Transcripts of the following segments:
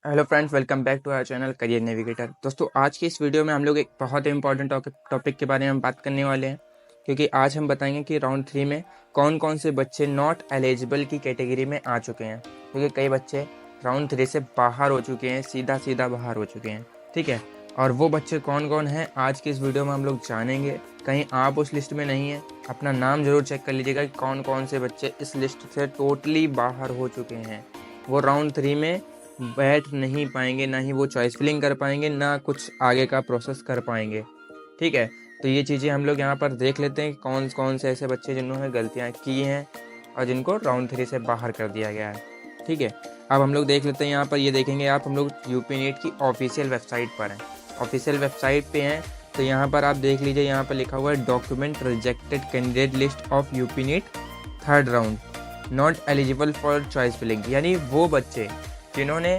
Hello friends, welcome back to our channel career navigator. दोस्तों, आज की इस वीडियो में हम लोग एक बहुत इंपॉर्टेंट टॉपिक के बारे में बात करने वाले हैं, क्योंकि आज हम बताएंगे कि राउंड 3 में कौन कौन से बच्चे नॉट एलिजिबल की कैटेगरी में आ चुके हैं। क्योंकि कई बच्चे राउंड 3 से बाहर हो चुके हैं, सीधा सीधा बाहर हो चुके हैं। ठीक है, और वो बच्चे कौन कौन हैं आज की इस वीडियो में हम लोग जानेंगे। कहीं आप उस लिस्ट में नहीं है, अपना नाम जरूर चेक कर लीजिएगा कि कौन कौन से बच्चे इस लिस्ट से टोटली बाहर हो चुके हैं। वो राउंड 3 में बैठ नहीं पाएंगे, ना ही वो चॉइस फिलिंग कर पाएंगे, ना कुछ आगे का प्रोसेस कर पाएंगे। ठीक है, तो ये चीज़ें हम लोग यहाँ पर देख लेते हैं कि कौन कौन से ऐसे बच्चे जिन्होंने गलतियाँ की हैं और जिनको राउंड 3 से बाहर कर दिया गया है। ठीक है, अब हम लोग देख लेते हैं। यहाँ पर ये देखेंगे आप, हम लोग यूपी नीट की ऑफिशियल वेबसाइट पर हैं, ऑफिशियल वेबसाइट पे हैं। तो यहाँ पर आप देख लीजिए, यहाँ पर लिखा हुआ है document rejected candidate list of UP NEET third round not eligible for choice filling. यानी वो बच्चे जिन्होंने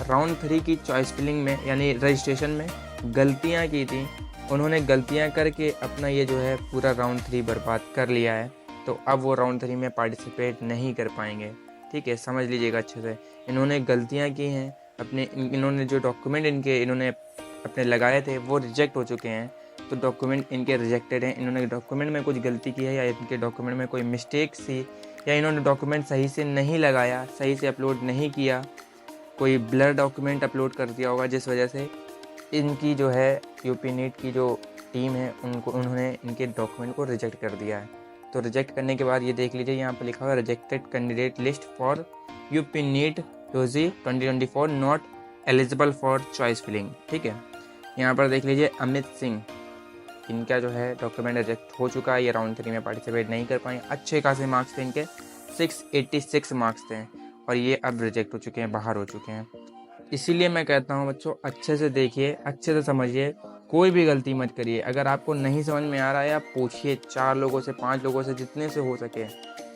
राउंड 3 की चॉइस फिलिंग में यानी रजिस्ट्रेशन में गलतियां की थी, उन्होंने गलतियां करके अपना ये जो है पूरा राउंड 3 बर्बाद कर लिया है। तो अब वो राउंड 3 में पार्टिसिपेट नहीं कर पाएंगे। ठीक है, समझ लीजिएगा अच्छे से। इन्होंने गलतियां की हैं, इन्होंने जो डॉक्यूमेंट इन्होंने अपने लगाए थे वो रिजेक्ट हो चुके हैं। तो डॉक्यूमेंट इनके रिजेक्टेड हैं। इन्होंने डॉक्यूमेंट में कुछ गलती की है, या इनके डॉक्यूमेंट में कोई मिस्टेक थी, या इन्होंने डॉक्यूमेंट सही से नहीं लगाया, सही से अपलोड नहीं किया, कोई ब्लर डॉक्यूमेंट अपलोड कर दिया होगा, जिस वजह से इनकी जो है यूपी नीट की जो टीम है उन्होंने इनके डॉक्यूमेंट को रिजेक्ट कर दिया है। तो रिजेक्ट करने के बाद ये देख लीजिए, यहाँ पर लिखा हुआ है rejected candidate list for UP NEET UG 2024 not eligible for choice filling. ठीक है, यहाँ पर देख लीजिए अमित सिंह, इनका जो है डॉक्यूमेंट रिजेक्ट हो चुका है। ये राउंड 3 में पार्टिसिपेट नहीं कर पाए। अच्छे खासे मार्क्स थे इनके, 686 मार्क्स थे, और ये अब रिजेक्ट हो चुके हैं, बाहर हो चुके हैं। इसीलिए मैं कहता हूँ बच्चों, अच्छे से देखिए, अच्छे से समझिए, कोई भी गलती मत करिए। अगर आपको नहीं समझ में आ रहा है, आप पूछिए 4 लोगों से, 5 लोगों से, जितने से हो सके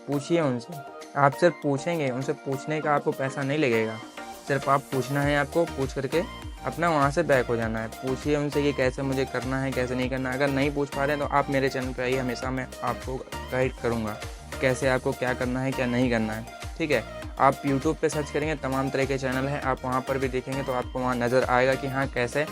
पूछिए उनसे। आप सिर्फ पूछेंगे, उनसे पूछने का आपको पैसा नहीं लगेगा। सिर्फ आप पूछना है, आपको पूछ करके अपना वहाँ से बैक हो जाना है। पूछिए उनसे कि कैसे मुझे करना है, कैसे नहीं करना है। अगर नहीं पूछ पा रहे हैं तो आप मेरे चैनल पर आइए, हमेशा मैं आपको गाइड करूँगा कैसे आपको क्या करना है, क्या नहीं करना है। ठीक है, आप YouTube पे सर्च करेंगे, तमाम तरह के चैनल हैं, आप वहाँ पर भी देखेंगे तो आपको वहाँ नज़र आएगा कि हाँ, कैसे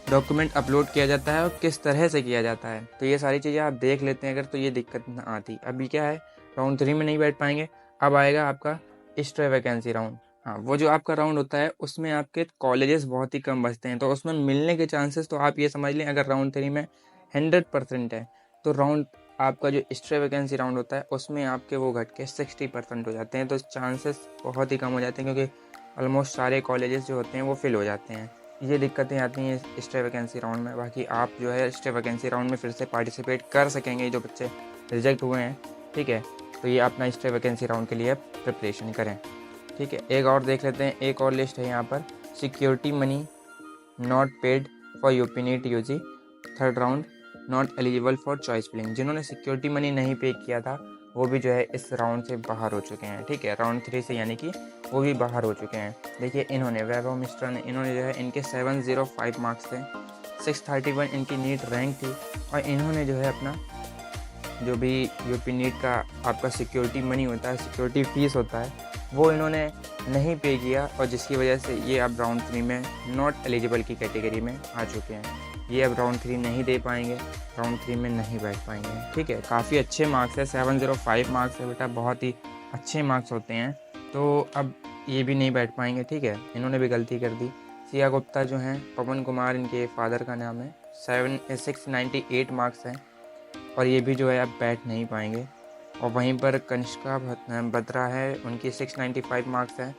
डॉक्यूमेंट अपलोड किया जाता है और किस तरह से किया जाता है। तो ये सारी चीज़ें आप देख लेते हैं अगर, तो ये दिक्कत ना आती। अभी क्या है, राउंड 3 में नहीं बैठ पाएंगे। अब आएगा आपका एक्स्ट्रा वैकेंसी राउंड। हाँ, वो जो आपका राउंड होता है उसमें आपके कॉलेजेस बहुत ही कम बचते हैं, तो उसमें मिलने के चांसेस, तो आप ये समझ लें अगर राउंड 3 में 100% है, तो राउंड आपका जो एक्स्ट्रा वैकेंसी राउंड होता है उसमें आपके वो घट के 60% हो जाते हैं। तो चांसेस बहुत ही कम हो जाते हैं, क्योंकि ऑलमोस्ट सारे कॉलेजेस जो होते हैं वो फिल हो जाते हैं। ये दिक्कतें आती हैं एक्स्ट्रा वैकेंसी राउंड में। बाकी आप जो है एक्स्ट्रा वैकेंसी राउंड में फिर से पार्टिसिपेट कर सकेंगे, जो बच्चे रिजेक्ट हुए हैं। ठीक है, तो ये अपना एक्स्ट्रा वैकेंसी राउंड के लिए प्रिपरेशन करें। ठीक है, एक और देख लेते हैं, एक और लिस्ट है यहाँ पर, security money not paid for UP NEET UG third round not eligible for choice filling. जिन्होंने सिक्योरिटी मनी नहीं पे किया था वो भी जो है इस राउंड से बाहर हो चुके हैं। ठीक है, राउंड 3 से, यानी कि वो भी बाहर हो चुके हैं। देखिए, इन्होंने वैभव मिश्रा ने, इन्होंने जो है, इनके 705 मार्क्स थे, 631 इनकी नीट रैंक थी, और इन्होंने जो है अपना जो भी यूपी नीट का आपका सिक्योरिटी मनी होता है, सिक्योरिटी फीस होता है, वो इन्होंने नहीं पे किया, और जिसकी वजह से ये अब राउंड 3 में नॉट एलिजिबल की कैटेगरी में आ चुके हैं। ये अब राउंड 3 नहीं दे पाएंगे, राउंड 3 में नहीं बैठ पाएंगे। ठीक है, काफ़ी अच्छे मार्क्स है, 705 मार्क्स है बेटा, बहुत ही अच्छे मार्क्स होते हैं। तो अब ये भी नहीं बैठ पाएंगे। ठीक है, इन्होंने भी गलती कर दी। सिया गुप्ता जो हैं, पवन कुमार इनके फादर का नाम है, 698 मार्क्स हैं, और ये भी जो है अब बैठ नहीं पाएंगे। और वहीं पर कनिष्का बत्रा है, उनकी 695 मार्क्स हैं।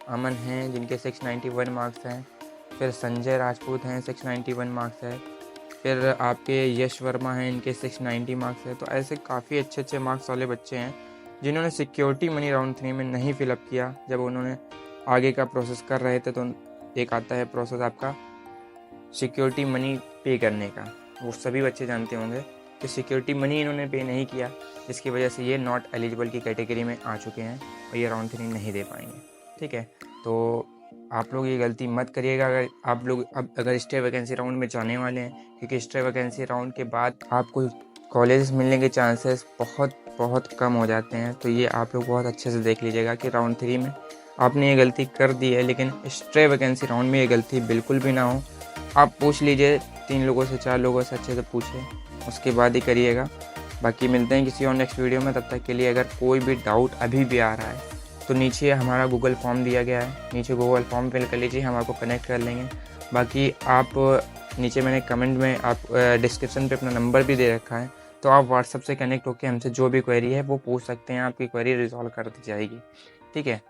अमन हैं जिनके 691 मार्क्स हैं। फिर संजय राजपूत हैं, 691 मार्क्स है। फिर आपके यश वर्मा हैं, इनके 690 मार्क्स है। तो ऐसे काफ़ी अच्छे अच्छे मार्क्स वाले बच्चे हैं जिन्होंने सिक्योरिटी मनी राउंड 3 में नहीं फिलअप किया। जब उन्होंने आगे का प्रोसेस कर रहे थे, तो एक आता है प्रोसेस आपका सिक्योरिटी मनी पे करने का, वो सभी बच्चे जानते होंगे कि सिक्योरिटी मनी इन्होंने पे नहीं किया, जिसकी वजह से ये नॉट एलिजिबल की कैटेगरी में आ चुके हैं और ये राउंड 3 नहीं दे पाएंगे। ठीक है, तो आप लोग ये गलती मत करिएगा। अगर आप लोग अब अगर एक्स्ट्रा वैकेंसी राउंड में जाने वाले हैं, क्योंकि एक्स्ट्रा वैकेंसी राउंड के बाद आपको कॉलेज मिलने के चांसेस बहुत बहुत कम हो जाते हैं। तो ये आप लोग बहुत अच्छे से देख लीजिएगा कि राउंड 3 में आपने ये गलती कर दी है, लेकिन स्ट्रे वैकेंसी राउंड में ये गलती बिल्कुल भी ना हो। आप पूछ लीजिए 3 लोगों से 4 लोगों से अच्छे से पूछिए, उसके बाद ही करिएगा। बाकी मिलते हैं किसी और नेक्स्ट वीडियो में, तब तक के लिए अगर कोई भी डाउट अभी भी आ रहा है तो नीचे हमारा गूगल फॉर्म दिया गया है, नीचे गूगल फॉर्म फिल कर लीजिए, हम आपको कनेक्ट कर लेंगे। बाकी आप नीचे मैंने कमेंट में आप डिस्क्रिप्शन पे अपना नंबर भी दे रखा है, तो आप व्हाट्सएप से कनेक्ट होकर हमसे जो भी क्वेरी है वो पूछ सकते हैं, आपकी क्वेरी रिजॉल्व कर दी जाएगी। ठीक है।